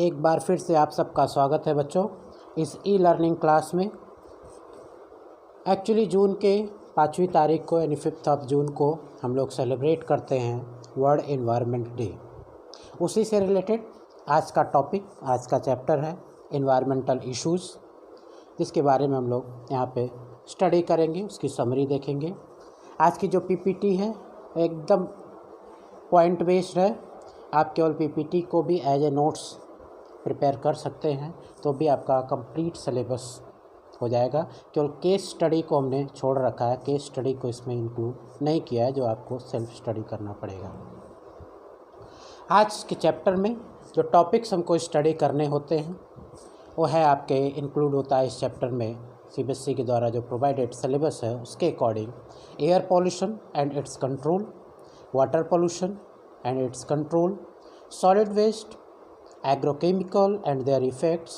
एक बार फिर से आप सबका स्वागत है बच्चों इस ई लर्निंग क्लास में। एक्चुअली जून के 5वीं तारीख को यानी 5 ऑफ जून को हम लोग सेलिब्रेट करते हैं वर्ल्ड एनवायरनमेंट डे। उसी से रिलेटेड आज का टॉपिक, आज का चैप्टर है एनवायरमेंटल इश्यूज़, जिसके बारे में हम लोग यहाँ पे स्टडी करेंगे, उसकी समरी देखेंगे। आज की जो पीपीटी है एकदम पॉइंट बेस्ड है। आप केवल पीपीटी को भी एज ए नोट्स प्रिपेयर कर सकते हैं तो भी आपका कंप्लीट सिलेबस हो जाएगा। केवल केस स्टडी को हमने छोड़ रखा है, केस स्टडी को इसमें इंक्लूड नहीं किया है, जो आपको सेल्फ स्टडी करना पड़ेगा। आज के चैप्टर में जो टॉपिक्स हमको स्टडी करने होते हैं वो है आपके इंक्लूड होता है इस चैप्टर में सीबीएसई के द्वारा जो प्रोवाइडेड सिलेबस है उसके according air pollution and its control, water pollution and its control, solid waste, agrochemical and their effects,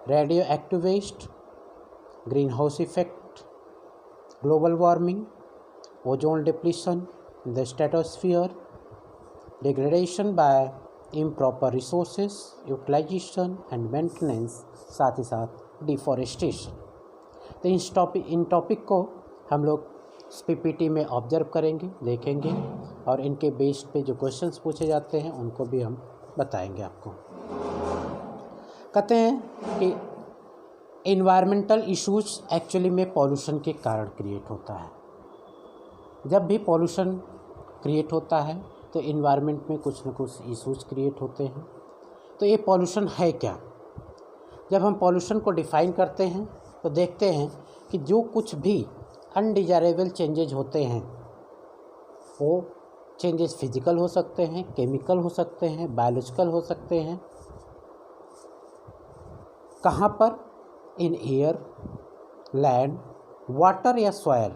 radioactive waste, greenhouse effect, global warming, ozone depletion in the stratosphere, degradation by improper resources utilization and maintenance, साथ ही साथ deforestation. तो इन topic को हम लोग PPT में observe करेंगे, देखेंगे और इनके बेस्ड पे जो क्वेश्चंस पूछे जाते हैं उनको भी हम बताएंगे आपको। कहते हैं कि इन्वायरमेंटल इश्यूज एक्चुअली में पॉल्यूशन के कारण क्रिएट होता है। जब भी पॉल्यूशन क्रिएट होता है तो इन्वायरमेंट में कुछ न कुछ इश्यूज क्रिएट होते हैं। तो ये पॉल्यूशन है क्या? जब हम पॉल्यूशन को डिफ़ाइन करते हैं तो देखते हैं कि जो कुछ भी अनडिजायरेबल चेंजेज होते हैं वो चेंजेस फिजिकल हो सकते हैं, केमिकल हो सकते हैं, बायोलॉजिकल हो सकते हैं। कहाँ पर? इन एयर, लैंड, वाटर या सॉयल,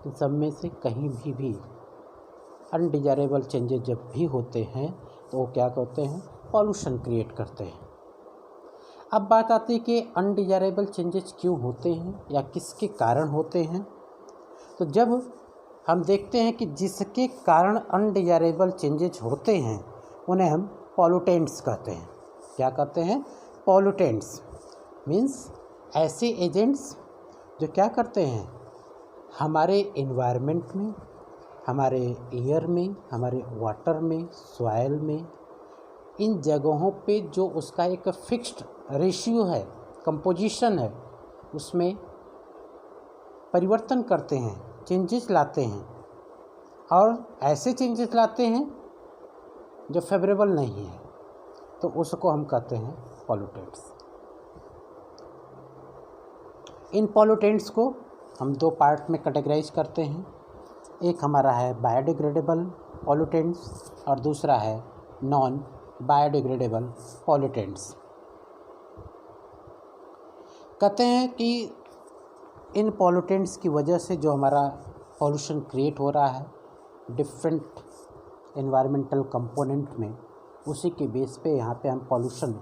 इन सब में से कहीं भी अनडिजायरेबल चेंजेस जब भी होते हैं तो वो क्या करते हैं? पॉल्यूशन क्रिएट करते हैं। अब बात आती है कि अनडिजायरेबल चेंजेस क्यों होते हैं या किसके कारण होते हैं। तो जब हम देखते हैं कि जिसके कारण अनडिजायरेबल चेंजेस होते हैं उन्हें हम पॉल्यूटेंट्स कहते हैं। क्या कहते हैं? पॉल्यूटेंट्स मीन्स ऐसे एजेंट्स जो क्या करते हैं, हमारे एनवायरनमेंट में, हमारे एयर में, हमारे वाटर में, सॉइल में, इन जगहों पे जो उसका एक फिक्स्ड रेशियो है, कंपोजिशन है, उसमें परिवर्तन करते हैं, चेंजेस लाते हैं और ऐसे चेंजेस लाते हैं जो फेवरेबल नहीं है, तो उसको हम कहते हैं पॉल्यूटेंट्स। इन पॉल्यूटेंट्स को हम दो पार्ट में कैटेगराइज करते हैं। एक हमारा है बायोडिग्रेडेबल पॉल्यूटेंट्स और दूसरा है नॉन बायोडिग्रेडेबल पॉल्यूटेंट्स। कहते हैं कि इन पॉल्यूटेंट्स की वजह से जो हमारा पॉल्यूशन क्रिएट हो रहा है डिफरेंट एनवायरमेंटल कंपोनेंट में, उसी के बेस पे यहाँ पे हम पॉल्यूशन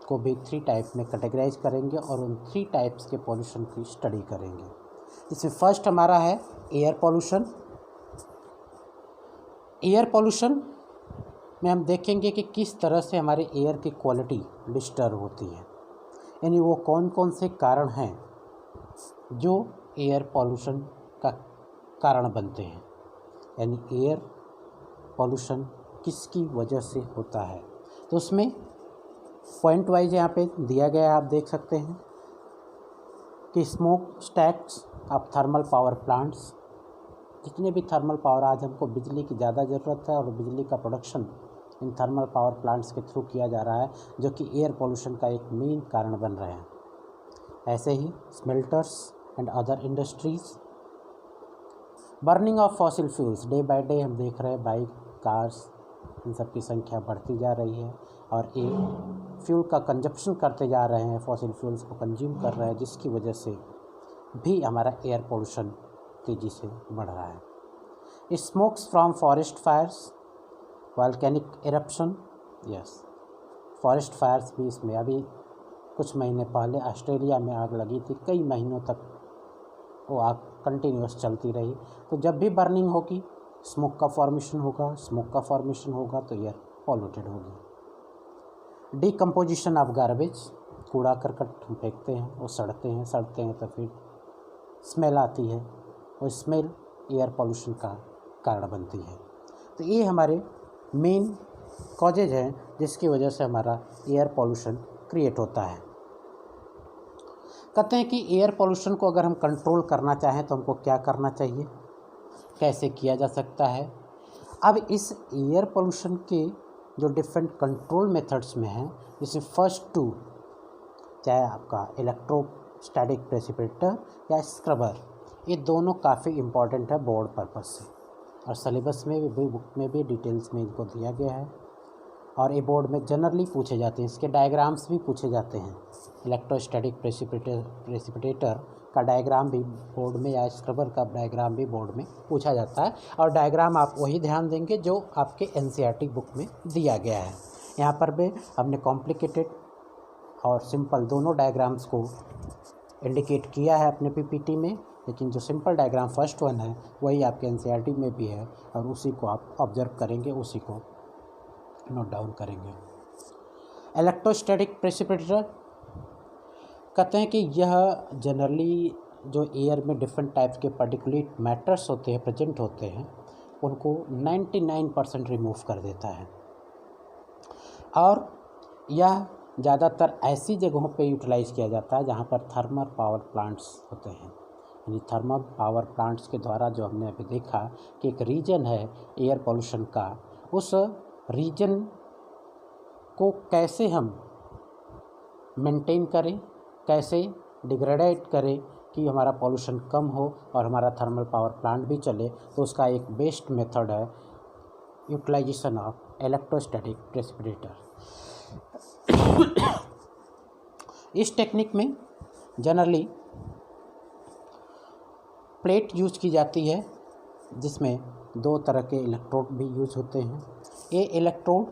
को भी 3 टाइप में कैटेगराइज करेंगे और उन 3 टाइप्स के पॉल्यूशन की स्टडी करेंगे। इसमें फर्स्ट हमारा है एयर पॉल्यूशन। एयर पॉल्यूशन में हम देखेंगे कि किस तरह से हमारे एयर की क्वालिटी डिस्टर्ब होती है, यानी वो कौन कौन से कारण हैं जो एयर पॉल्यूशन का कारण बनते हैं, यानी एयर पॉल्यूशन किसकी वजह से होता है। तो उसमें पॉइंट वाइज यहाँ पे दिया गया है, आप देख सकते हैं कि smoke stacks of thermal power plants, जितने भी थर्मल पावर, आज हमको बिजली की ज़्यादा ज़रूरत है और बिजली का production in thermal power plants के थ्रू किया जा रहा है, जो कि एयर पॉल्यूशन का एक मेन कारण बन रहे हैं। ऐसे ही smelters and other industries, burning of fossil fuels, day by day हम देख रहे हैं बाइक, कार्स, इन सब की संख्या बढ़ती जा रही है और ये फ्यूल का कंजप्शन करते जा रहे हैं, फॉसिल फ्यूल्स को कंज्यूम कर रहे हैं, जिसकी वजह से भी हमारा एयर पोल्यूशन तेज़ी से बढ़ रहा है। Smokes from forest fires, volcanic eruption, yes forest fires भी इसमें। अभी कुछ महीने पहले ऑस्ट्रेलिया में आग लगी थी, कई महीनों तक वो आग कंटिन्यूस चलती रही। तो जब भी बर्निंग होगी स्मोक का फॉर्मेशन होगा, स्मोक का फॉर्मेशन होगा तो एयर पॉल्यूटेड होगी। डिकम्पोजिशन ऑफ गार्बेज, कूड़ा करकट हम फेंकते हैं, वो सड़ते हैं तो फिर स्मेल आती है, वो स्मेल एयर पोल्यूशन का कारण बनती है। तो ये हमारे मेन कॉजेज हैं जिसकी वजह से हमारा एयर पोल्यूशन क्रिएट होता है। कहते हैं कि एयर पोल्यूशन को अगर हम कंट्रोल करना चाहें तो हमको क्या करना चाहिए, कैसे किया जा सकता है। अब इस एयर पोल्यूशन के जो डिफरेंट कंट्रोल मेथड्स में हैं, जैसे फर्स्ट टू, चाहे आपका इलेक्ट्रोस्टैटिक प्रेसिपिटेटर या स्क्रबर, ये दोनों काफ़ी इम्पॉर्टेंट है बोर्ड पर्पस से, और सिलेबस में भी, बुक में भी डिटेल्स में इनको दिया गया है, और ये बोर्ड में जनरली पूछे जाते हैं। इसके डायग्राम्स भी पूछे जाते हैं। इलेक्ट्रोस्टैटिक प्रेसिपिटेटर का डायग्राम भी बोर्ड में, या स्क्रबर का डायग्राम भी बोर्ड में पूछा जाता है, और डायग्राम आप वही ध्यान देंगे जो आपके एनसीईआरटी बुक में दिया गया है। यहाँ पर भी हमने कॉम्प्लिकेटेड और सिंपल दोनों डायग्राम्स को इंडिकेट किया है अपने पीपीटी में, लेकिन जो सिंपल डायग्राम फर्स्ट वन है वही आपके एनसीईआरटी में भी है, और उसी को आप ऑब्जर्व करेंगे, उसी को नोट डाउन करेंगे। इलेक्ट्रोस्टैटिक प्रेसिपिटेटर कहते हैं कि यह जनरली जो एयर में डिफरेंट टाइप्स के पार्टिकुलेट मैटर्स होते हैं, प्रेजेंट होते हैं, उनको 99% रिमूव कर देता है, और यह ज़्यादातर ऐसी जगहों पे यूटिलाइज़ किया जाता है जहाँ पर थर्मल पावर प्लांट्स होते हैं। यानी थर्मल पावर प्लांट्स के द्वारा जो हमने अभी देखा कि एक रीजन है एयर पोल्यूशन का, उस रीजन को कैसे हम मेंटेन करें, कैसे डिग्रेडेट करें कि हमारा पोल्यूशन कम हो और हमारा थर्मल पावर प्लांट भी चले, तो उसका एक बेस्ट मेथड है यूटिलाइजेशन ऑफ इलेक्ट्रोस्टैटिक प्रेसिपिटेटर। इस टेक्निक में जनरली प्लेट यूज की जाती है, जिसमें दो तरह के इलेक्ट्रोड भी यूज होते हैं। ये electrode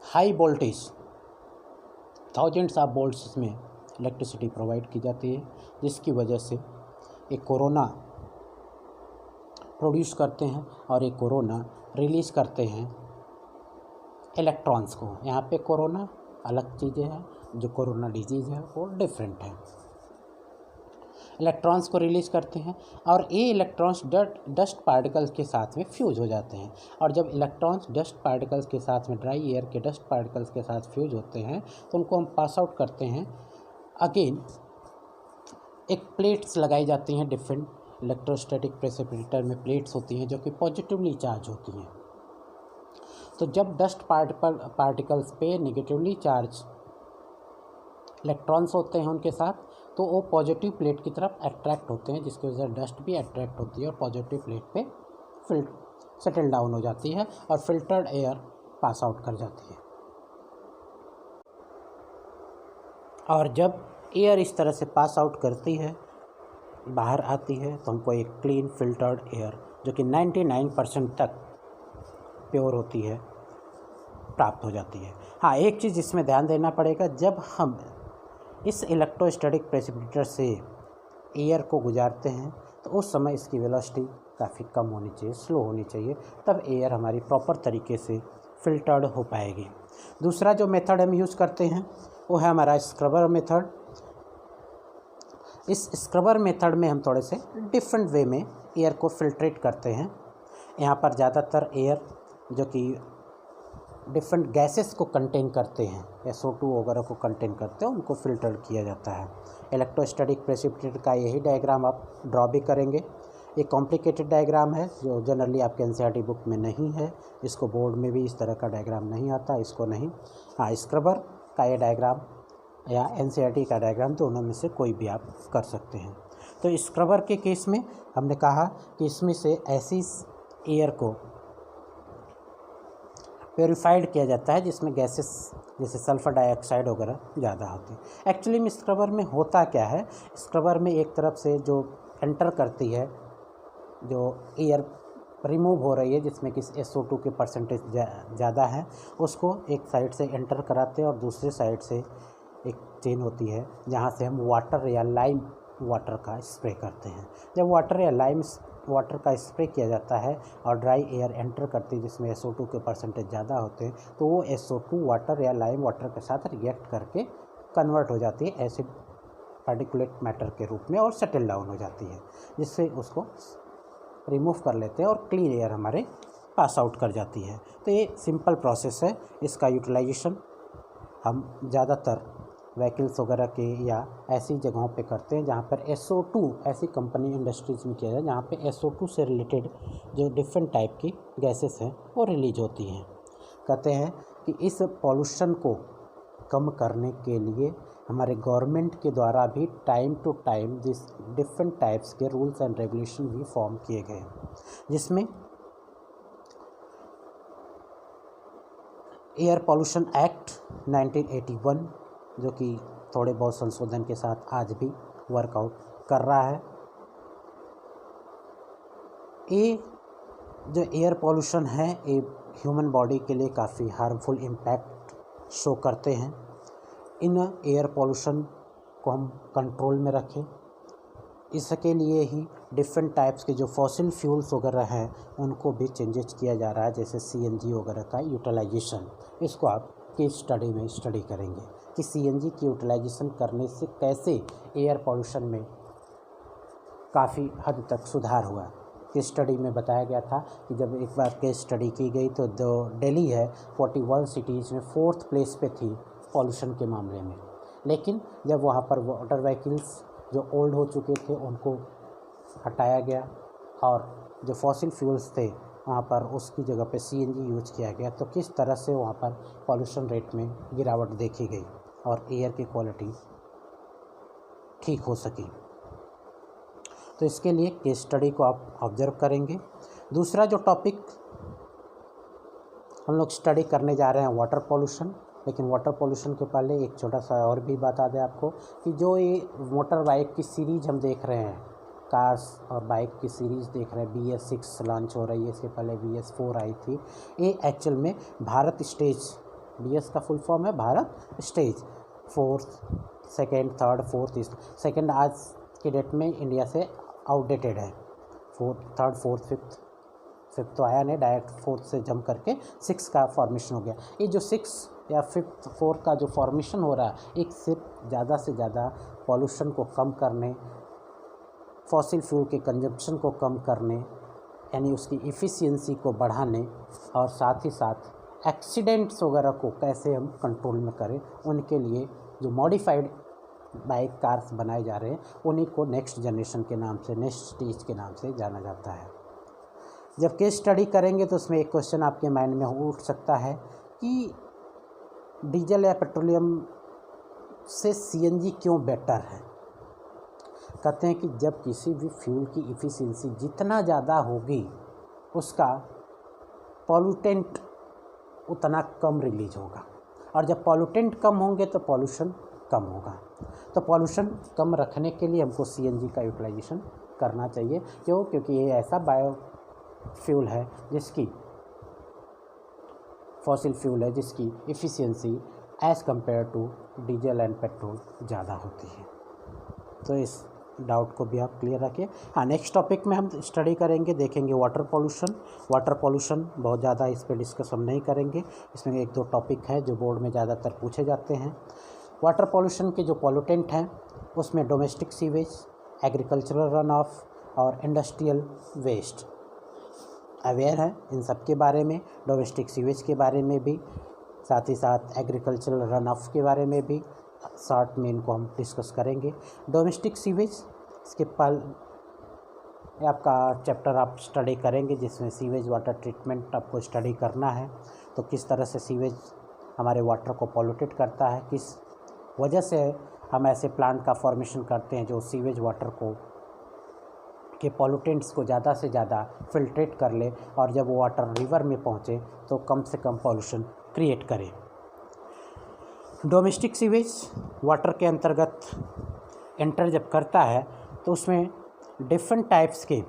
high voltage thousands of volts में इलेक्ट्रिसिटी प्रोवाइड की जाती है, जिसकी वजह से एक कोरोना प्रोड्यूस करते हैं, और एक कोरोना रिलीज़ करते हैं इलेक्ट्रॉन्स को। यहाँ पे कोरोना अलग चीज़ें हैं, जो कोरोना डिजीज़ है वो डिफरेंट है। इलेक्ट्रॉन्स को रिलीज़ करते हैं, और ये इलेक्ट्रॉन्स डस्ट पार्टिकल्स के साथ में फ्यूज हो जाते हैं, और जब इलेक्ट्रॉन्स डस्ट पार्टिकल्स के साथ में, ड्राई एयर के डस्ट पार्टिकल्स के साथ फ्यूज होते हैं, तो उनको हम पास आउट करते हैं। अगेन एक प्लेट्स लगाई जाती हैं, डिफरेंट इलेक्ट्रोस्टैटिक प्रेसिपिटेटर में प्लेट्स होती हैं जो कि पॉजिटिवली चार्ज होती हैं। तो जब डस्ट पार्टिकल्स पे नेगेटिवली चार्ज इलेक्ट्रॉन्स होते हैं उनके साथ, तो वो पॉजिटिव प्लेट की तरफ अट्रैक्ट होते हैं, जिसकी वजह से डस्ट भी अट्रैक्ट होती है और पॉजिटिव प्लेट पे सेटल डाउन हो जाती है, और फिल्टर्ड एयर पास आउट कर जाती है। और जब एयर इस तरह से पास आउट करती है, बाहर आती है, तो हमको एक क्लीन फिल्टर्ड एयर जो कि 99% तक प्योर होती है प्राप्त हो जाती है। हाँ, एक चीज़ इसमें ध्यान देना पड़ेगा, जब हम इस इलेक्ट्रोस्टैटिक प्रेसिपिटेटर से एयर को गुजारते हैं तो उस समय इसकी वेलोसिटी काफ़ी कम होनी चाहिए, स्लो होनी चाहिए, तब एयर हमारी प्रॉपर तरीके से फिल्टर्ड हो पाएगी। दूसरा जो मेथड हम यूज़ करते हैं वो है हमारा स्क्रबर मेथड। इस स्क्रबर मेथड में हम थोड़े से डिफरेंट वे में एयर को फिल्ट्रेट करते हैं। यहाँ पर ज़्यादातर एयर जो कि डिफरेंट गैसेस को कंटेन करते हैं, SO2 वगैरह को कंटेन करते हैं, उनको फिल्टर किया जाता है। इलेक्ट्रोस्टैटिक प्रेसिपिटेटर का यही डायग्राम आप ड्रॉ भी करेंगे। एक कॉम्प्लिकेटेड डायग्राम है जो जनरली आपके एनसीईआरटी बुक में नहीं है, इसको बोर्ड में भी इस तरह का डायग्राम नहीं आता, इसको नहीं। हाँ, स्क्रबर का ये डायग्राम या एनसीईआरटी का डायग्राम, दोनों में से कोई भी आप कर सकते हैं। तो स्क्रबर के केस में हमने कहा कि इसमें से ऐसी एयर को प्योरीफाइड किया जाता है जिसमें गैसेस जैसे सल्फ़र डाइऑक्साइड वगैरह ज़्यादा होती है। एक्चुअली में स्क्रबर में होता क्या है, स्क्रबर में एक तरफ से जो एंटर करती है, जो एयर रिमूव हो रही है जिसमें कि SO2 के परसेंटेज ज़्यादा है, उसको एक साइड से एंटर कराते हैं और दूसरे साइड से एक चेन होती है जहाँ से हम वाटर या लाइम वाटर का स्प्रे करते हैं। जब वाटर या लाइम वाटर का स्प्रे किया जाता है और ड्राई एयर एंटर करती है जिसमें SO2 के परसेंटेज ज़्यादा होते हैं, तो वो SO2 वाटर या लाइम वाटर के साथ रिएक्ट करके कन्वर्ट हो जाती है एसिड पार्टिकुलेट मैटर के रूप में और सेटल डाउन हो जाती है, जिससे उसको रिमूव कर लेते हैं और क्लीन एयर हमारे पास आउट कर जाती है। तो ये सिंपल प्रोसेस है। इसका यूटिलाइजेशन हम ज़्यादातर व्हीकल्स वगैरह के या ऐसी जगहों पे करते हैं जहाँ पर SO2 ऐसी कंपनी इंडस्ट्रीज़ में किया जाए जहाँ पे SO2 से रिलेटेड जो डिफरेंट टाइप की गैसेस हैं वो रिलीज होती हैं। कहते हैं कि इस पॉल्यूशन को कम करने के लिए हमारे गवर्नमेंट के द्वारा भी time to time this different types के रूल्स एंड रेगुलेशन भी फॉर्म किए गए, जिसमें एयर पॉल्यूशन एक्ट 1981 जो कि थोड़े बहुत संशोधन के साथ आज भी वर्कआउट कर रहा है। ये जो एयर पॉल्यूशन है ये ह्यूमन बॉडी के लिए काफ़ी हार्मफुल इम्पैक्ट शो करते हैं। इन एयर पॉल्यूशन को हम कंट्रोल में रखें, इसके लिए ही डिफरेंट टाइप्स के जो फॉसिल फ्यूल्स वगैरह हैं उनको भी चेंजेस किया जा रहा है, जैसे CNG वगैरह का यूटिलाइजेशन। इसको आप केस स्टडी में स्टडी करेंगे कि CNG की यूटिलाइजेशन करने से कैसे एयर पॉल्यूशन में काफ़ी हद तक सुधार हुआ। केस स्टडी में बताया गया था कि जब एक बार केस स्टडी की गई तो जो दिल्ली है 41 सिटीज़ में 4th प्लेस पे थी पॉल्यूशन के मामले में, लेकिन जब वहाँ पर वाटर व्हीकल्स जो ओल्ड हो चुके थे उनको हटाया गया और जो फॉसिल फ्यूल्स थे वहाँ पर उसकी जगह पे CNG यूज किया गया, तो किस तरह से वहाँ पर पॉल्यूशन रेट में गिरावट देखी गई और एयर की क्वालिटी ठीक हो सकी। तो इसके लिए केस स्टडी को आप ऑब्जर्व करेंगे। दूसरा जो टॉपिक हम लोग स्टडी करने जा रहे हैं वाटर पॉल्यूशन, लेकिन वाटर पॉल्यूशन के पहले एक छोटा सा और भी बता दें आपको कि जो ये मोटर बाइक की सीरीज़ हम देख रहे हैं, कार्स और बाइक की सीरीज़ देख रहे हैं, BS6 लॉन्च हो रही है, इसके पहले BS4 आई थी। ये एक्चुअल में भारत स्टेज, BS का फुल फॉर्म है Bharat stage, 4th, 2nd, 3rd, 4th, 2nd आज की डेट में इंडिया से आउटडेटेड है। 4th, 3rd, 4th, 5th तो आया नहीं, डायरेक्ट 4th से जंप करके 6 का फॉर्मेशन हो गया। ये जो 6 या 5th 4 का जो फॉर्मेशन हो रहा है एक सिर्फ ज़्यादा से ज़्यादा पॉल्यूशन को कम करने, फॉसिल फ्यूल के कंजप्शन को कम करने, यानी उसकी इफ़िशियंसी को बढ़ाने और साथ ही साथ एक्सीडेंट्स वगैरह को कैसे हम कंट्रोल में करें, उनके लिए जो मॉडिफाइड बाइक कार्स बनाए जा रहे हैं उन्हीं को नेक्स्ट जनरेशन के नाम से, नेक्स्ट स्टेज के नाम से जाना जाता है। जब केस स्टडी करेंगे तो उसमें एक क्वेश्चन आपके माइंड में उठ सकता है कि डीजल या पेट्रोलियम से CNG क्यों बेटर है। कहते हैं कि जब किसी भी फ्यूल की इफ़िशियंसी जितना ज़्यादा होगी उसका पॉल्यूटेंट उतना कम रिलीज होगा, और जब पॉल्यूटेंट कम होंगे तो पॉल्यूशन कम होगा। तो पॉल्यूशन कम रखने के लिए हमको CNG का यूटिलाइजेशन करना चाहिए। क्यों? क्योंकि ये ऐसा बायो फ्यूल है जिसकी फॉसिल फ्यूल है जिसकी efficiency as compare to diesel and petrol ज़्यादा होती है। तो इस डाउट को भी आप क्लियर रखिए। हाँ, नेक्स्ट टॉपिक में हम स्टडी करेंगे, देखेंगे वाटर पॉल्यूशन। वाटर पॉल्यूशन बहुत ज़्यादा इस पर डिस्कस हम नहीं करेंगे, इसमें 1-2 टॉपिक है जो बोर्ड में ज़्यादातर पूछे जाते हैं। वाटर पॉल्यूशन के जो पॉल्यूटेंट हैं उसमें domestic sewage, agricultural run of और इंडस्ट्रियल वेस्ट। अवेयर है इन सब के बारे में, डोमेस्टिक सीवेज के बारे में भी, साथ ही साथ एग्रीकल्चरल रन ऑफ के बारे में भी शॉर्ट में इनको हम डिस्कस करेंगे। डोमेस्टिक सीवेज इसके आपका चैप्टर आप स्टडी करेंगे जिसमें सीवेज वाटर ट्रीटमेंट आपको स्टडी करना है। तो किस तरह से सीवेज हमारे वाटर को पॉल्यूटेट करता है, किस वजह से हम ऐसे प्लांट का फॉर्मेशन करते हैं जो सीवेज वाटर को के पॉल्यूटेंट्स को ज़्यादा से ज़्यादा फिल्ट्रेट कर ले और जब वो वाटर रिवर में पहुँचे तो कम से कम पॉल्यूशन क्रिएट करे। डोमेस्टिक सीवेज वाटर के अंतर्गत एंटर जब करता है तो उसमें डिफरेंट टाइप्स के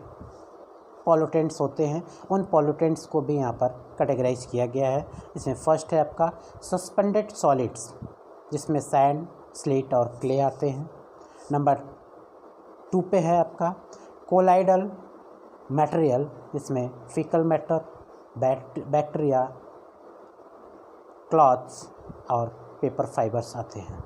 पॉल्यूटेंट्स होते हैं, उन पॉल्यूटेंट्स को भी यहाँ पर कैटेगराइज किया गया है। इसमें फर्स्ट है आपका सस्पेंडेड सॉलिड्स जिसमें सैंड, स्लेट और क्ले आते हैं। नंबर 2 पे है आपका कोलाइडल मटेरियल, जिसमें फीकल मैटर, बैक्टीरिया, क्लॉथ्स और पेपर फाइबर्स आते हैं।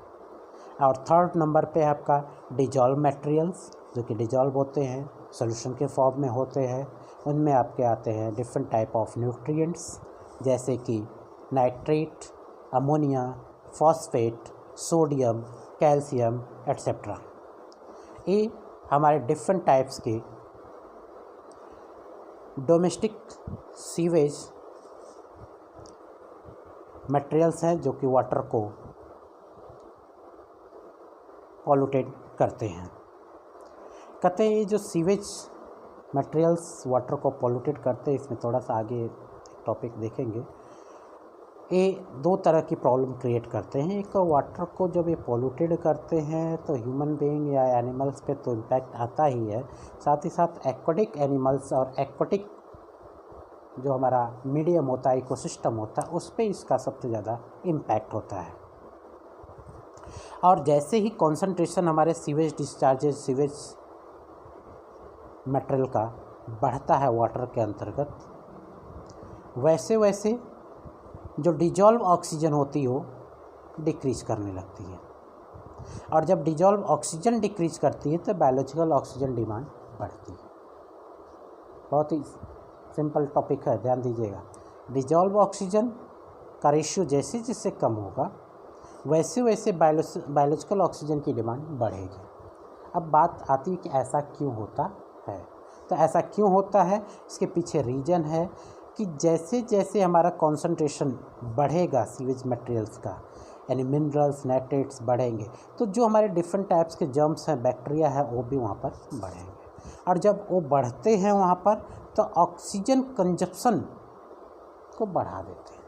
और थर्ड नंबर पे है आपका डिजॉल्व मटेरियल्स, जो कि डिजॉल्व होते हैं, सॉल्यूशन के फॉर्म में होते हैं। उनमें आपके आते हैं डिफरेंट टाइप ऑफ न्यूट्रिएंट्स, जैसे कि nitrate, ammonia, phosphate, sodium, calcium etcetera. ये हमारे डिफरेंट टाइप्स के डोमेस्टिक सीवेज मटेरियल्स हैं जो कि वाटर को पॉल्यूटेड करते हैं। कहते हैं ये जो सीवेज मटेरियल्स वाटर को पॉल्यूटेड करते हैं, इसमें थोड़ा सा आगे टॉपिक देखेंगे। ये दो तरह की प्रॉब्लम क्रिएट करते हैं। एक वाटर को जब ये पॉल्यूटेड करते हैं तो ह्यूमन बीइंग या एनिमल्स पे तो इम्पैक्ट आता ही है, साथ ही साथ एक्वाटिक एनिमल्स और एक्वाटिक जो हमारा मीडियम होता है, इकोसिस्टम होता है, उस पर इसका सबसे ज़्यादा इम्पैक्ट होता है। और जैसे ही कॉन्सेंट्रेशन हमारे सीवेज डिस्चार्जेज, सीवेज मटेरियल का बढ़ता है वाटर के अंतर्गत, वैसे वैसे जो डिजॉल्व ऑक्सीजन होती हो डिक्रीज करने लगती है। और जब डिजॉल्व ऑक्सीजन डिक्रीज करती है तो बायोलॉजिकल ऑक्सीजन डिमांड बढ़ती है। बहुत ही सिंपल टॉपिक है, ध्यान दीजिएगा। डिजॉल्व ऑक्सीजन का रेशियो जैसे जैसे कम होगा वैसे वैसे बायोलॉजिकल ऑक्सीजन की डिमांड बढ़ेगी। अब बात आती है कि ऐसा क्यों होता है। तो ऐसा क्यों होता है, इसके पीछे रीज़न है कि जैसे जैसे हमारा कॉन्सेंट्रेशन बढ़ेगा सीवेज मटेरियल्स का, यानी मिनरल्स, नाइट्रेट्स बढ़ेंगे, तो जो हमारे डिफरेंट टाइप्स के जर्म्स हैं, बैक्टीरिया है, वो भी वहाँ पर बढ़ेंगे। और जब वो बढ़ते हैं वहाँ पर तो ऑक्सीजन कंजप्शन को बढ़ा देते हैं।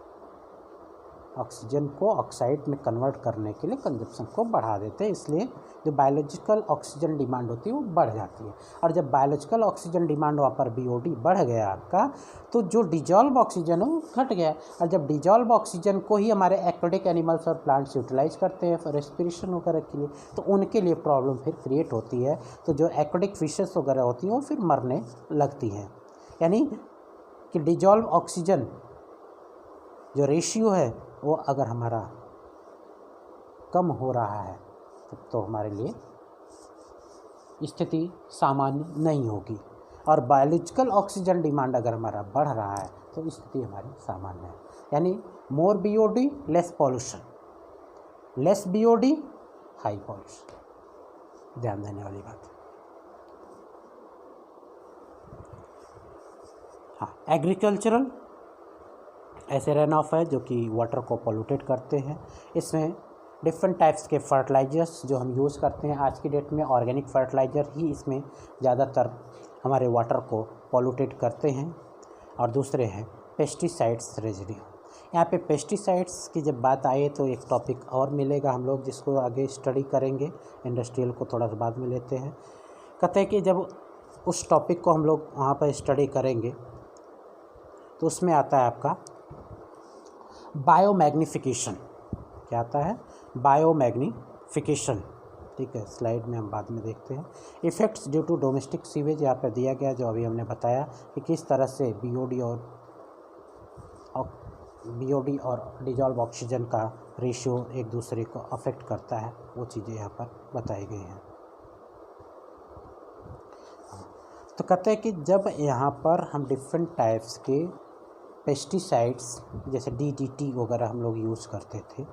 ऑक्सीजन को ऑक्साइड में कन्वर्ट करने के लिए कंजप्शन को बढ़ा देते हैं, इसलिए जो बायोलॉजिकल ऑक्सीजन डिमांड होती है वो बढ़ जाती है। और जब बायोलॉजिकल ऑक्सीजन डिमांड वहाँ पर BOD बढ़ गया आपका, तो जो डिजॉल्व ऑक्सीजन है वो घट गया। और जब डिजॉल्व ऑक्सीजन को ही हमारे एक्वाटिक एनिमल्स और प्लांट्स यूटिलाइज करते हैं रेस्पिरेशन वगैरह के लिए, तो उनके लिए प्रॉब्लम फिर क्रिएट होती है। तो जो एक्वाटिक फिशेस वगैरह होती हैं वो फिर मरने लगती हैं। यानी कि डिजॉल्व ऑक्सीजन जो रेशियो है वो अगर हमारा कम हो रहा है तो हमारे लिए स्थिति सामान्य नहीं होगी। और बायोलॉजिकल ऑक्सीजन डिमांड अगर हमारा बढ़ रहा है तो स्थिति हमारी सामान्य है। यानी मोर BOD less pollution, less BOD high pollution. ध्यान देने वाली बात है। हाँ, एग्रीकल्चरल ऐसे रन ऑफ है जो कि वाटर को पॉल्यूटेड करते हैं। इसमें डिफरेंट टाइप्स के फर्टिलाइजर्स जो हम यूज़ करते हैं, आज की डेट में ऑर्गेनिक फर्टिलाइज़र ही इसमें ज़्यादातर हमारे वाटर को पॉल्यूटेड करते हैं। और दूसरे हैं पेस्टिसाइड्स रेजिड्यू। यहाँ पे पेस्टिसाइड्स की जब बात आए तो एक टॉपिक और मिलेगा हम लोग जिसको आगे स्टडी करेंगे, इंडस्ट्रियल को थोड़ा सा बाद में लेते हैं। कहते हैं कि जब उस टॉपिक को हम लोग वहाँ पर स्टडी करेंगे तो उसमें आता है आपका बायोमैग्निफिकेशन। क्या आता है? बायोमैग्निफिकेशन। ठीक है, स्लाइड में हम बाद में देखते हैं। Effects due to domestic sewage यहाँ पर दिया गया, जो अभी हमने बताया कि किस तरह से BOD और डिजॉल्व ऑक्सीजन का रेशियो एक दूसरे को अफेक्ट करता है, वो चीज़ें यहाँ पर बताई गई हैं। तो कहते हैं कि जब यहाँ पर हम डिफरेंट टाइप्स के पेस्टिसाइड्स जैसे DDT वगैरह हम लोग यूज़ करते थे,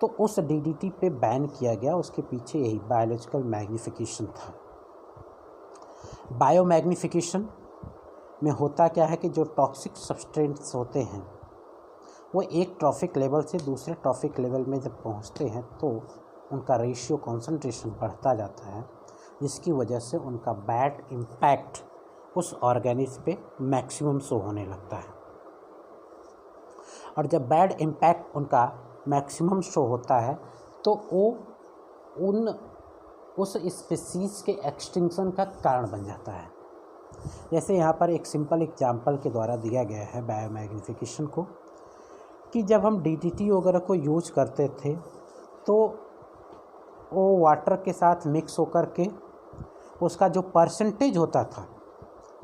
तो उस DDT पे बैन किया गया। उसके पीछे यही बायोलॉजिकल मैग्निफिकेशन था। बायोमैग्निफिकेशन में होता क्या है कि जो टॉक्सिक सब्सटेंस होते हैं वो एक ट्रॉफिक लेवल से दूसरे ट्रॉफिक लेवल में जब पहुंचते हैं तो उनका रेशियो कॉन्सेंट्रेशन बढ़ता जाता है, जिसकी वजह से उनका बैड इम्पैक्ट उस ऑर्गेनिज्म पे मैक्सिमम शो होने लगता है। और जब बैड इम्पैक्ट उनका मैक्सिमम शो होता है तो वो उस स्पीसीज़ के एक्सटिंक्शन का कारण बन जाता है। जैसे यहाँ पर एक सिंपल एग्जांपल के द्वारा दिया गया है बायोमैग्निफिकेशन को, कि जब हम DDT वगैरह को यूज करते थे तो वो वाटर के साथ मिक्स होकर के उसका जो परसेंटेज होता था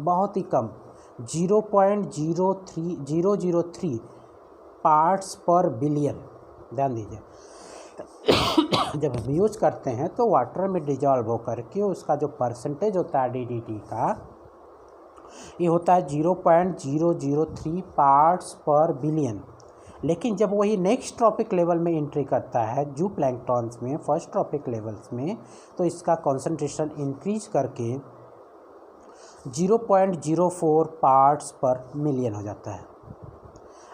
बहुत ही कम, 0.03003 पार्ट्स पर बिलियन। ध्यान दीजिए, जब हम यूज करते हैं तो वाटर में डिजॉल्व होकर के उसका जो परसेंटेज होता है DDT का, ये होता है 0.003 पार्ट्स पर बिलियन। लेकिन जब वही नेक्स्ट ट्रॉपिक लेवल में एंट्री करता है जू प्लैंक्टॉन्स में, फर्स्ट ट्रॉपिक लेवल्स में, तो इसका कॉन्सेंट्रेशन इंक्रीज करके 0.04 पार्ट्स पर मिलियन हो जाता है।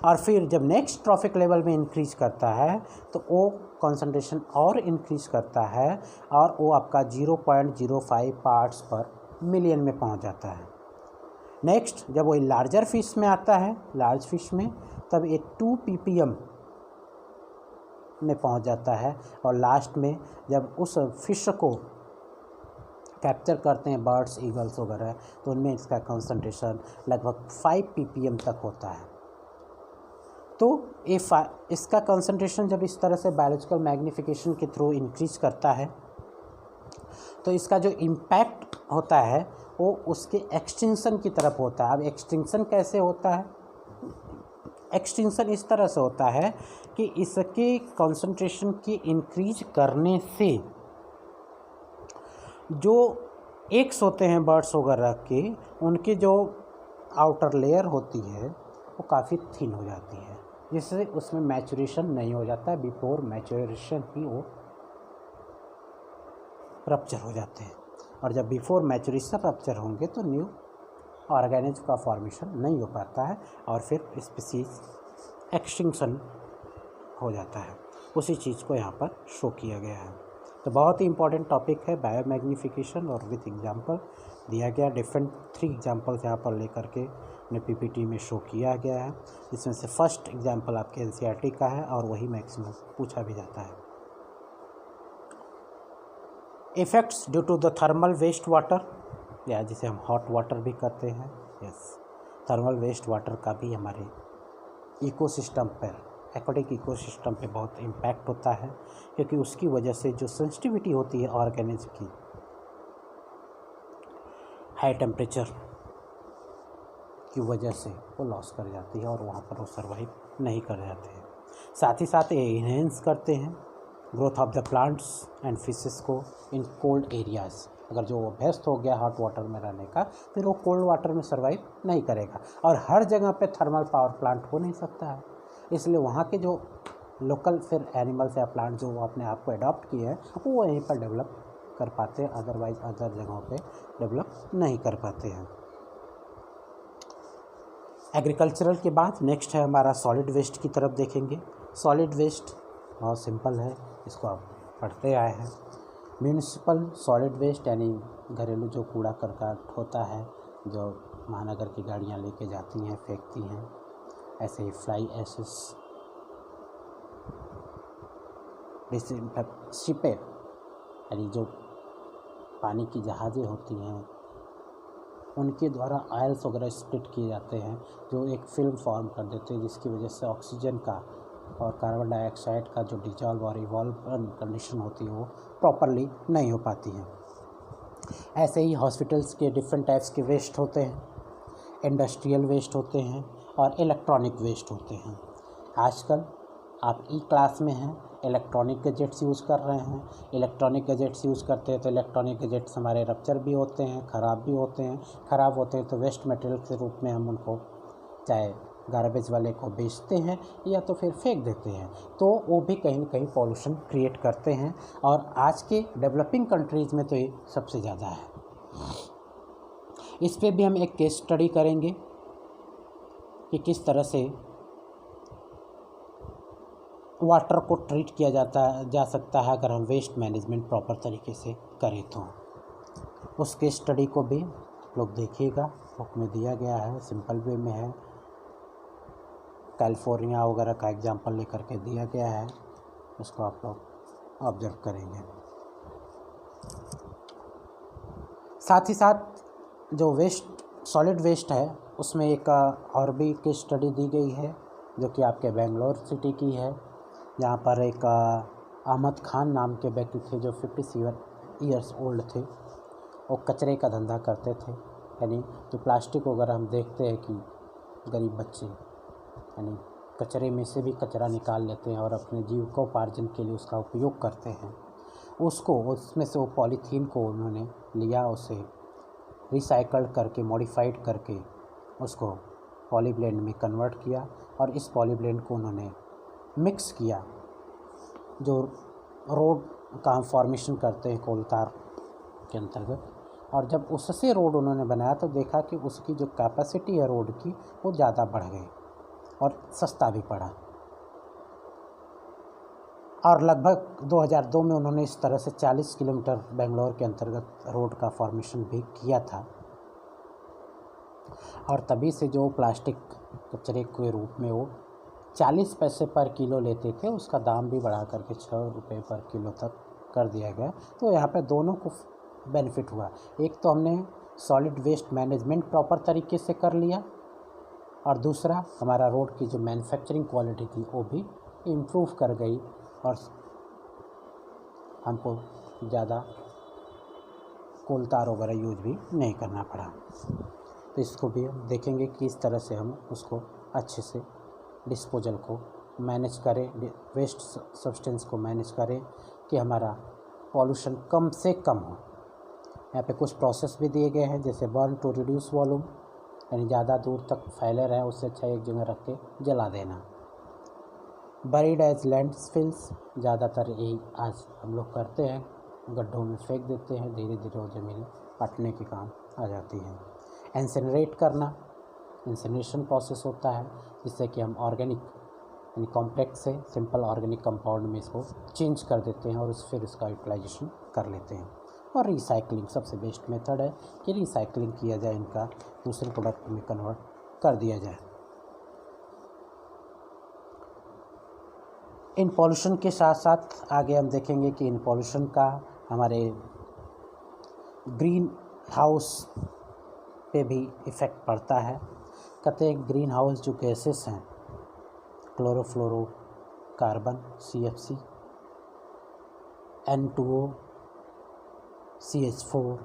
और फिर जब नेक्स्ट ट्रॉपिक लेवल में इंक्रीज करता है तो वो कॉन्सेंट्रेशन और इंक्रीज करता है और वो आपका 0.05 पार्ट्स पर मिलियन में पहुंच जाता है। नेक्स्ट जब वो लार्जर फिश में आता है, लार्ज फिश में, तब ये 2 ppm में पहुंच जाता है। और लास्ट में जब उस फिश को कैप्चर करते हैं बर्ड्स, ईगल्स वगैरह, तो उनमें इसका कंसंट्रेशन लगभग 5 ppm तक होता है। तो ये इसका कंसंट्रेशन जब इस तरह से बायोलॉजिकल मैग्नीफिकेशन के थ्रू इंक्रीज करता है तो इसका जो इम्पैक्ट होता है वो उसके एक्सटिंक्शन की तरफ होता है। अब एक्सटिंक्शन कैसे होता है? एक्सटिंक्शन इस तरह से होता है कि इसके कंसंट्रेशन की इंक्रीज करने से जो एग्स होते हैं बर्ड्स वगैरह के, उनकी जो आउटर लेयर होती है वो काफ़ी थिन हो जाती है, जिससे उसमें मैचुरेशन नहीं हो जाता है। बिफोर मैचुरेशन ही वो रप्चर हो जाते हैं। और जब बिफोर मैचुरेशन रप्चर होंगे तो न्यू ऑर्गेनिज्म का फॉर्मेशन नहीं हो पाता है और फिर स्पीसीज एक्सटिंक्शन हो जाता है। उसी चीज़ को यहाँ पर शो किया गया है। तो बहुत ही इंपॉर्टेंट टॉपिक है बायोमैग्निफिकेशन, और विथ एग्जांपल दिया गया। डिफरेंट 3 एग्जांपल्स यहाँ पर लेकर के अपने PPT में शो किया गया है, जिसमें से फर्स्ट एग्जांपल आपके NCERT का है और वही मैक्सिमम पूछा भी जाता है। Effects due to the thermal waste water, या जिसे हम हॉट वाटर भी कहते हैं। यस, थर्मल वेस्ट वाटर का भी हमारे इकोसिस्टम पर, एक्वाटिक इकोसिस्टम पे बहुत इम्पैक्ट होता है, क्योंकि उसकी वजह से जो सेंसिटिविटी होती है ऑर्गेनिज्म की हाई टेम्परेचर की वजह से वो लॉस कर जाती है और वहाँ पर वो सर्वाइव नहीं कर जाते हैं। साथ ही साथ ये इन्हेंस करते हैं growth of the plants and fishes को इन कोल्ड एरियाज़। अगर जो अभ्यस्त हो गया हॉट वाटर में रहने का, फिर वो कोल्ड वाटर में सर्वाइव नहीं करेगा। और हर जगह पे थर्मल पावर प्लांट हो नहीं सकता है, इसलिए वहाँ के जो लोकल फिर एनिमल्स या प्लांट जो अपने आप को अडॉप्ट किए हैं वो वहीं पर डेवलप कर पाते हैं, अदरवाइज अदर जगहों पे डेवलप नहीं कर पाते हैं। एग्रीकल्चरल के बाद नेक्स्ट है हमारा सॉलिड वेस्ट की तरफ देखेंगे। सॉलिड वेस्ट बहुत सिंपल है, इसको आप पढ़ते आए हैं। म्यूनिसिपल सॉलिड वेस्ट यानी घरेलू जो कूड़ा करकट होता है जो महानगर की गाड़ियाँ लेके जाती हैं, फेंकती हैं। ऐसे ही फ्लाई एशेस, शिपें यानी जो पानी की जहाज़ें होती हैं उनके द्वारा ऑयल्स वगैरह स्प्लिट किए जाते हैं जो एक फिल्म फॉर्म कर देते हैं, जिसकी वजह से ऑक्सीजन का और कार्बन डाइऑक्साइड का जो डिजॉल्व और इवॉल्व कंडीशन होती है वो प्रॉपरली नहीं हो पाती है। ऐसे ही हॉस्पिटल्स के डिफरेंट टाइप्स के वेस्ट होते हैं, इंडस्ट्रियल वेस्ट होते हैं और इलेक्ट्रॉनिक वेस्ट होते हैं। आजकल आप क्लास में हैं, इलेक्ट्रॉनिक गैजेट्स यूज़ कर रहे हैं। इलेक्ट्रॉनिक गैजेट्स यूज़ करते हैं तो इलेक्ट्रॉनिक गैजेट्स हमारे रप्चर भी होते हैं, ख़राब भी होते हैं। ख़राब होते हैं तो वेस्ट मटेरियल के रूप में हम उनको चाहे गार्बेज वाले को बेचते हैं या तो फिर फेंक देते हैं, तो वो भी कहीं ना कहीं पॉल्यूशन क्रिएट करते हैं। और आज के डेवलपिंग कंट्रीज़ में तो ये सबसे ज़्यादा है। इस पे भी हम एक केस स्टडी करेंगे कि किस तरह से वाटर को ट्रीट किया जा सकता है अगर हम वेस्ट मैनेजमेंट प्रॉपर तरीके से करें तो। उस केस स्टडी को भी लोग देखिएगा, बुक में दिया गया है, सिंपल वे में है। कैलिफोर्निया वगैरह का एग्जांपल लेकर के दिया गया है, उसको आप लोग ऑब्जर्व करेंगे। साथ ही साथ जो वेस्ट सॉलिड वेस्ट है उसमें एक और भी केस स्टडी दी गई है जो कि आपके बेंगलोर सिटी की है, जहाँ पर एक अहमद खान नाम के व्यक्ति थे जो 57 ईयर्स ओल्ड थे। वो कचरे का धंधा करते थे। यानी जो प्लास्टिक वगैरह हम देखते हैं कि गरीब बच्चे यानी कचरे में से भी कचरा निकाल लेते हैं और अपने जीविकोपार्जन के लिए उसका उपयोग करते हैं, उसमें से वो पॉलीथीन को उन्होंने लिया, उसे रिसाइकल करके मॉडिफाइड करके उसको पॉलीब्लेंड में कन्वर्ट किया और इस पॉलीब्लेंड को उन्होंने मिक्स किया जो रोड का हम फॉर्मेशन करते हैं कोल तार के अंतर्गत। और जब उससे रोड उन्होंने बनाया तो देखा कि उसकी जो कैपेसिटी है रोड की वो ज़्यादा बढ़ गई और सस्ता भी पड़ा। और लगभग 2002 में उन्होंने इस तरह से 40 किलोमीटर बेंगलोर के अंतर्गत रोड का फॉर्मेशन भी किया था। और तभी से जो प्लास्टिक कचरे के रूप में वो 40 पैसे पर किलो लेते थे, उसका दाम भी बढ़ा करके 6 रुपये पर किलो तक कर दिया गया। तो यहाँ पे दोनों को बेनिफिट हुआ। एक तो हमने सॉलिड वेस्ट मैनेजमेंट प्रॉपर तरीके से कर लिया और दूसरा हमारा रोड की जो मैन्युफैक्चरिंग क्वालिटी थी वो भी इम्प्रूव कर गई और हमको ज़्यादा कोल तार वगैरह यूज भी नहीं करना पड़ा। तो इसको भी हम देखेंगे कि इस तरह से हम उसको अच्छे से डिस्पोजल को मैनेज करें, वेस्ट सब्सटेंस को मैनेज करें कि हमारा पॉल्यूशन कम से कम हो। यहाँ पे कुछ प्रोसेस भी दिए गए हैं, जैसे बर्न टू रिड्यूस वॉल्यूम, यानी ज़्यादा दूर तक फैले रहे उससे अच्छा एक जगह रख के जला देना। बरीड एज लैंडफिल्स, ज़्यादातर यही आज हम लोग करते हैं, गड्ढों में फेंक देते हैं, धीरे धीरे वो ज़मीन पटने के काम आ जाती है। इंसिनरेट करना, इंसिनरेशन प्रोसेस होता है जिससे कि हम ऑर्गेनिक यानी कॉम्प्लेक्स से सिंपल ऑर्गेनिक कंपाउंड में इसको चेंज कर देते हैं और फिर इसका यूटिलाइजेशन कर लेते हैं। और रिसाइकलिंग सबसे बेस्ट मेथड है कि रिसाइकलिंग किया जाए, इनका दूसरे प्रोडक्ट में कन्वर्ट कर दिया जाए। इन पॉल्यूशन के साथ साथ आगे हम देखेंगे कि इन पॉल्यूशन का हमारे ग्रीन हाउस पे भी इफ़ेक्ट पड़ता है। कहते हैं ग्रीन हाउस जो गैसेस हैं, chlorofluoro carbon CFC, N2O, CH4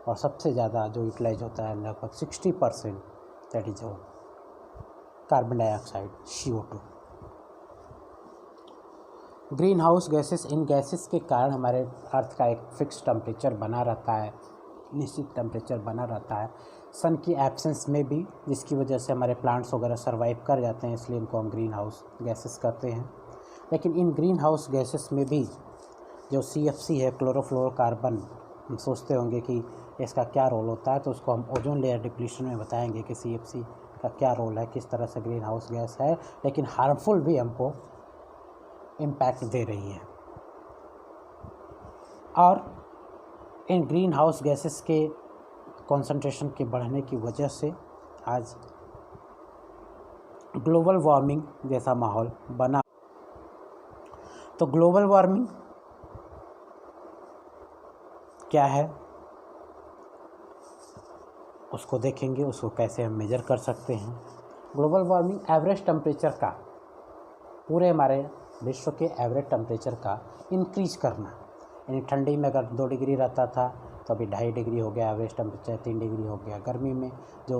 और सबसे ज़्यादा जो यूटिलाइज होता है लगभग 60%, that is carbon dioxide CO2। Green house gases, in gases के कारण हमारे अर्थ का एक फिक्स टेम्परेचर बना रहता है, निश्चित टेम्परेचर बना रहता है सन की एब्सेंस में भी, जिसकी वजह से हमारे प्लांट्स वगैरह सर्वाइव कर जाते हैं, इसलिए इनको हम ग्रीन हाउस गैसेस कहते हैं। लेकिन इन ग्रीन हाउस गैसेस में भी जो CFC है, क्लोरोफ्लोरोकार्बन, हम सोचते होंगे कि इसका क्या रोल होता है, तो उसको हम ओजोन लेयर डिप्लीशन में बताएंगे कि CFC का क्या रोल है, किस तरह से ग्रीन हाउस गैस है, लेकिन हार्मफुल भी हमको इम्पैक्ट दे रही है। और इन ग्रीन हाउस गैसेस के कंसंट्रेशन के बढ़ने की वजह से आज ग्लोबल वार्मिंग जैसा माहौल बना। तो ग्लोबल वार्मिंग क्या है उसको देखेंगे, उसको कैसे हम मेजर कर सकते हैं। ग्लोबल वार्मिंग एवरेज टेम्परेचर का, पूरे हमारे विश्व के एवरेज टेम्परेचर का इंक्रीज करना, यानी ठंडी में अगर 2 डिग्री रहता था तो अभी 2.5 डिग्री हो गया, एवरेज टेम्परेचर 3 डिग्री हो गया। गर्मी में जो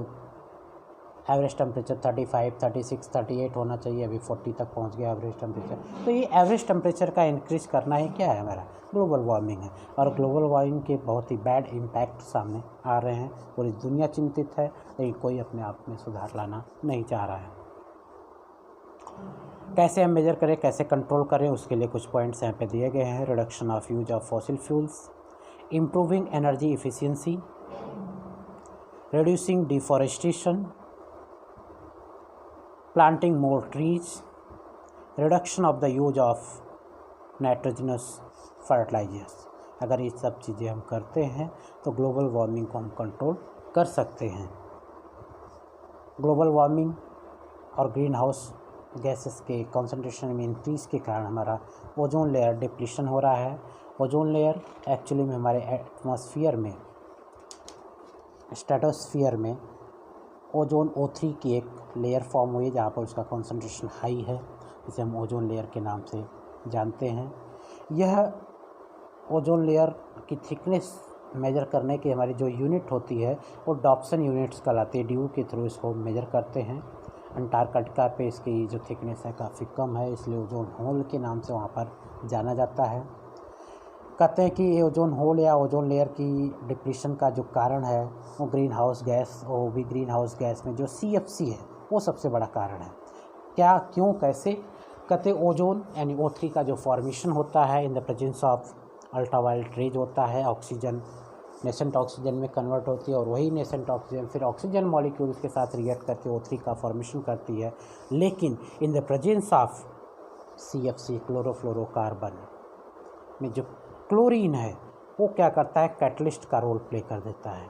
एवरेज टेम्परेचर 35, 36, 38 होना चाहिए, अभी 40 तक पहुंच गया एवरेज टेम्परेचर। तो ये एवरेज टेम्परेचर का इंक्रीज करना ही क्या है, हमारा ग्लोबल वार्मिंग है। और ग्लोबल वार्मिंग के बहुत ही बैड इम्पैक्ट सामने आ रहे हैं, पूरी दुनिया चिंतित है, लेकिन कोई अपने आप में सुधार लाना नहीं चाह रहा है। कैसे हम मेजर करें, कैसे कंट्रोल करें, उसके लिए कुछ पॉइंट्स यहाँ पे दिए गए हैं। Reduction of use of fossil fuels, improving energy efficiency, reducing deforestation, planting more trees, reduction of the use of nitrogenous fertilizers। अगर ये सब चीज़ें हम करते हैं तो ग्लोबल वार्मिंग को हम कंट्रोल कर सकते हैं। ग्लोबल वार्मिंग और ग्रीन हाउस गैसेस के कंसंट्रेशन में इंक्रीज के कारण हमारा ओजोन लेयर डिप्लीशन हो रहा है। ओजोन लेयर एक्चुअली में हमारे एटमॉस्फेयर में, स्ट्रेटोस्फीयर में ओजोन O3 की एक लेयर फॉर्म हुई है जहाँ पर उसका कंसंट्रेशन हाई है, जिसे हम ओजोन लेयर के नाम से जानते हैं। यह ओजोन लेयर की थिकनेस मेजर करने की हमारी जो यूनिट होती है वो डॉप्सन यूनिट्स कहलाती है। ड्यू के थ्रू इसको मेजर करते हैं। अंटार्कटिका पे इसकी जो थिकनेस है काफ़ी कम है, इसलिए ओजोन होल के नाम से वहाँ पर जाना जाता है। कहते हैं कि ये ओजोन होल या ओजोन लेयर की डिप्लीशन का जो कारण है वो ग्रीन हाउस गैस, वो भी ग्रीन हाउस गैस में जो CFC है वो सबसे बड़ा कारण है। क्या, क्यों, कैसे? कहते ओजोन यानी O3 का जो फॉर्मेशन होता है in the presence of ultraviolet rays होता है, ऑक्सीजन नेसेंट ऑक्सीजन में कन्वर्ट होती है और वही नेसेंट ऑक्सीजन फिर ऑक्सीजन मॉलिक्यूल्स के साथ रिएक्ट करके O3 का फॉर्मेशन करती है। लेकिन in the presence of CFC chlorofluorocarbon में जो क्लोरीन है वो क्या करता है, कैटलिस्ट का रोल प्ले कर देता है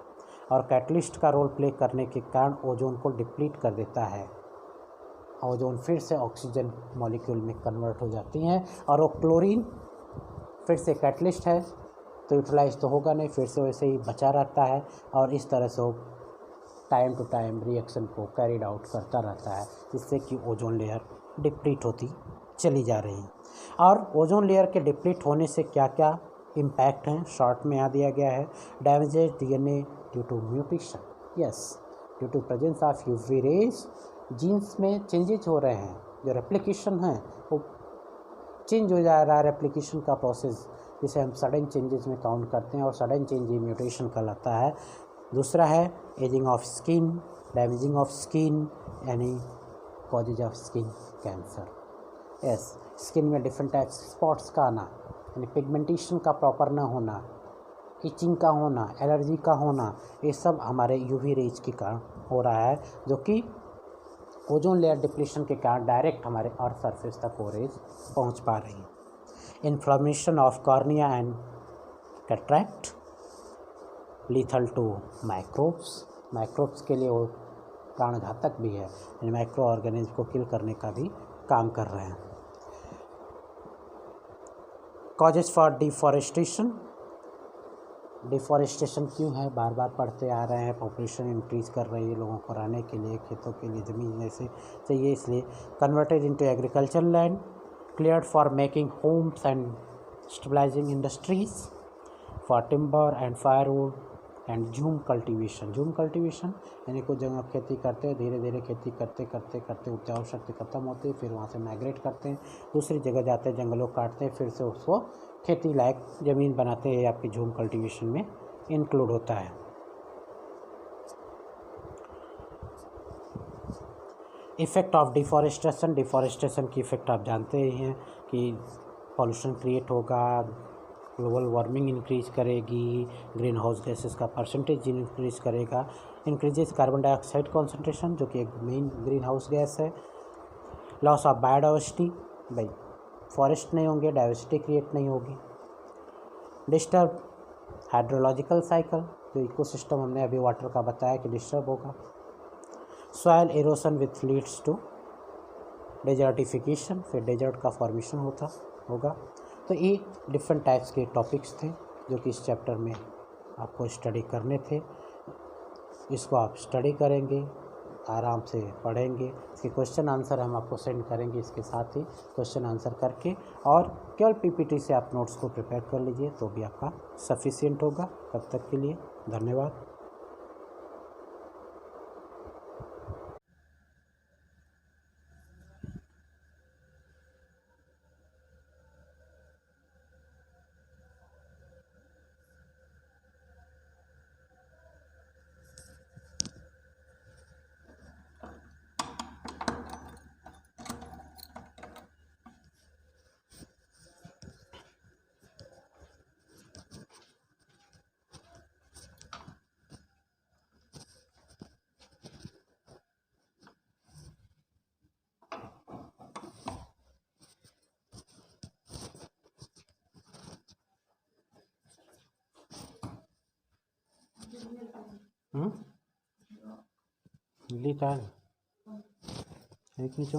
और कैटलिस्ट का रोल प्ले करने के कारण ओजोन को डिप्लीट कर देता है। ओजोन फिर से ऑक्सीजन मॉलिक्यूल में कन्वर्ट हो जाती हैं और वो क्लोरीन फिर से कैटलिस्ट है तो यूटिलाइज तो होगा नहीं, फिर से वैसे ही बचा रहता है और इस तरह से वो टाइम टू टाइम रिएक्शन को कैरिड आउट करता रहता है, जिससे कि ओजोन लेयर डिप्लीट होती चली जा रही है। और ओजोन लेयर के डिप्लीट होने से क्या क्या इम्पैक्ट हैं, शॉर्ट में यहाँ दिया गया है। Damages DNA due to mutation, yes, due to presence of UV rays genes में चेंजेज हो रहे हैं, जो रेप्लिकेशन है वो चेंज हो जा रहा है, रेप्लिकेशन का प्रोसेस जिसे हम सडन चेंजेस में काउंट करते हैं और सडन चेंज ही म्यूटेशन कहलाता है। दूसरा है ageing of skin, damaging of skin यानी causes of skin cancer, yes, skin में डिफरेंट टाइप्स स्पॉट्स का आना यानी पिगमेंटेशन का प्रॉपर ना होना, इचिंग का होना, एलर्जी का होना, ये सब हमारे UV रेज के कारण हो रहा है, जो कि ओजोन लेयर डिप्लीशन के कारण डायरेक्ट हमारे अर्थ सरफेस तक वो रेज पहुँच पा रही है। Inflammation of cornea and cataract, lethal to microbes के लिए वो प्राणघातक भी है, यानी माइक्रो ऑर्गेनिज्म को किल करने का भी काम कर रहे हैं। कॉजेज फॉर डिफॉरेस्टेशन क्यों है, बार बार पढ़ते आ रहे हैं, पॉपुलेशन इंक्रीज कर रही है, लोगों को रहने के लिए, खेतों के लिए ज़मीन जैसे चाहिए, इसलिए converted into agriculture land, cleared for making homes and stabilizing industries, for timber and firewood and jhum cultivation यानी कुछ जगह खेती करते हैं, धीरे धीरे खेती करते करते करते उपजाऊ शक्ति खत्म होती है, फिर वहाँ से माइग्रेट करते हैं, दूसरी जगह जाते हैं, जंगलों काटते हैं, फिर से उसको खेती लायक ज़मीन बनाते हैं, आपकी झूम कल्टीवेशन में इंक्लूड होता है। इफ़ेक्ट ऑफ डिफॉरेस्टेशन की इफ़ेक्ट आप जानते ही हैं कि पॉल्यूशन क्रिएट होगा, ग्लोबल वार्मिंग इंक्रीज करेगी, ग्रीन हाउस गैसेस का परसेंटेज इंक्रीज करेगा, इंक्रीजेस कार्बन डाइऑक्साइड कॉन्सेंट्रेशन जो कि एक मेन ग्रीन हाउस गैस है, लॉस ऑफ बायोडाइवर्सिटी, भाई फॉरेस्ट नहीं होंगे, डाइवर्सिटी क्रिएट नहीं होगी, डिस्टर्ब हाइड्रोलॉजिकल साइकिल, जो इकोसिस्टम हमने अभी वाटर का बताया कि डिस्टर्ब होगा, soil erosion with leads to desertification, फिर डेजर्ट का फॉर्मेशन होगा। तो ये डिफरेंट टाइप्स के टॉपिक्स थे जो कि इस चैप्टर में आपको स्टडी करने थे। इसको आप स्टडी करेंगे, आराम से पढ़ेंगे, इसके क्वेश्चन आंसर हम आपको सेंड करेंगे इसके साथ ही क्वेश्चन आंसर करके, और केवल PPT से आप नोट्स को प्रिपेयर कर लीजिए तो भी आपका सफिशिएंट होगा। तब तक के लिए धन्यवाद। लिखा है एक नीचे